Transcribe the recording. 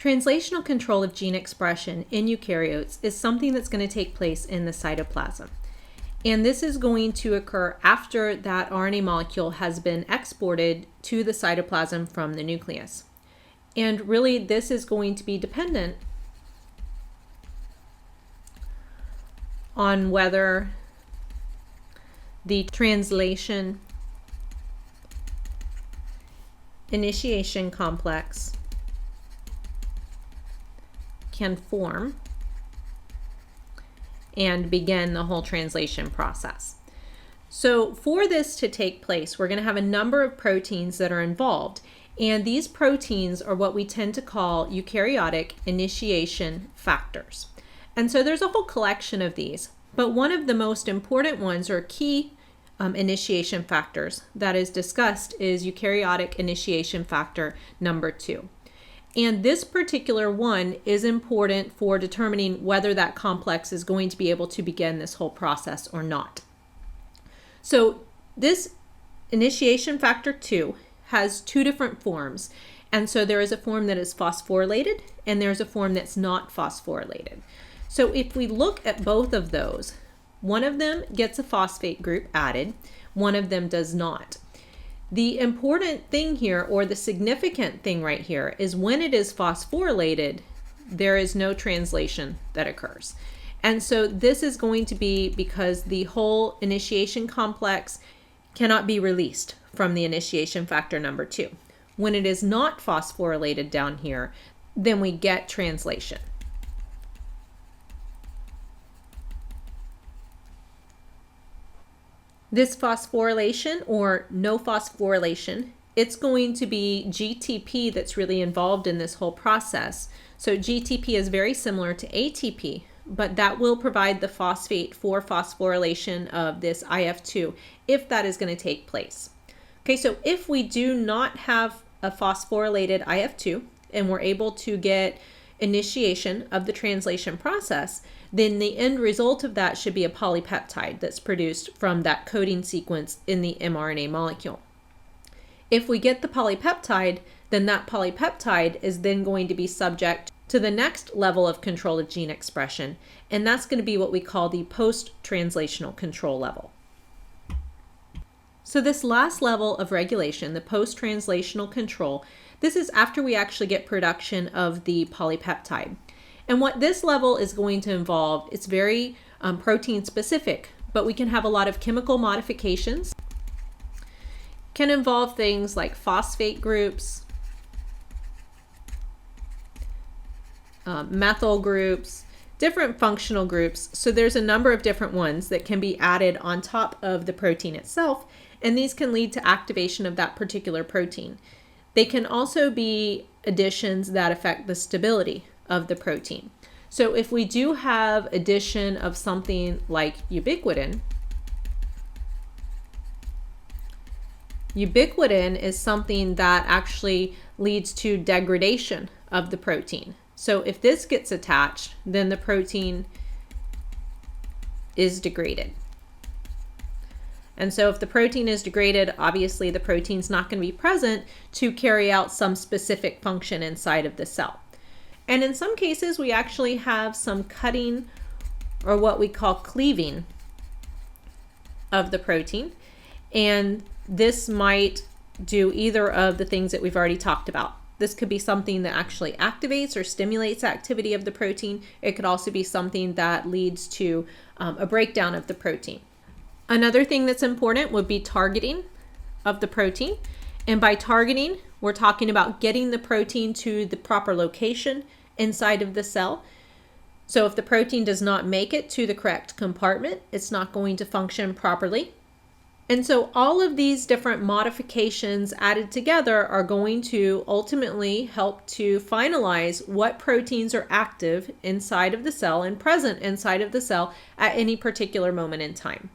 Translational control of gene expression in eukaryotes is something that's going to take place in the cytoplasm. And this is going to occur after that RNA molecule has been exported to the cytoplasm from the nucleus. And really, this is going to be dependent on whether the translation initiation complex can form and begin the whole translation process. So for this to take place, we're going to have a number of proteins that are involved, and these proteins are what we tend to call eukaryotic initiation factors. And so there's a whole collection of these, but one of the most important ones or key initiation factors that is discussed is eukaryotic initiation factor number 2. And this particular one is important for determining whether that complex is going to be able to begin this whole process or not. So this initiation factor 2 has two different forms. And so there is a form that is phosphorylated and there's a form that's not phosphorylated. So if we look at both of those, one of them gets a phosphate group added, one of them does not. The important thing here, or the significant thing right here, is when it is phosphorylated, there is no translation that occurs. And so this is going to be because the whole initiation complex cannot be released from the initiation factor number 2. When it is not phosphorylated down here, then we get translation. This phosphorylation or no phosphorylation, it's going to be GTP that's really involved in this whole process. So GTP is very similar to ATP, but that will provide the phosphate for phosphorylation of this IF2 if that is going to take place. Okay, so if we do not have a phosphorylated IF2 and we're able to get initiation of the translation process, then the end result of that should be a polypeptide that's produced from that coding sequence in the mRNA molecule. If we get the polypeptide, then that polypeptide is then going to be subject to the next level of control of gene expression, and that's going to be what we call the post-translational control level. So this last level of regulation, the post-translational control, this is after we actually get production of the polypeptide. And what this level is going to involve, it's very protein specific, but we can have a lot of chemical modifications. Can involve things like phosphate groups, methyl groups, different functional groups. So there's a number of different ones that can be added on top of the protein itself, and these can lead to activation of that particular protein. They can also be additions that affect the stability of the protein. So if we do have addition of something like ubiquitin, ubiquitin is something that actually leads to degradation of the protein. So if this gets attached, then the protein is degraded. And so if the protein is degraded, obviously the protein's not going to be present to carry out some specific function inside of the cell. And in some cases, we actually have some cutting or what we call cleaving of the protein. And this might do either of the things that we've already talked about. This could be something that actually activates or stimulates activity of the protein. It could also be something that leads to a breakdown of the protein. Another thing that's important would be targeting of the protein. And by targeting, we're talking about getting the protein to the proper location inside of the cell. So if the protein does not make it to the correct compartment, it's not going to function properly. And so all of these different modifications added together are going to ultimately help to finalize what proteins are active inside of the cell and present inside of the cell at any particular moment in time.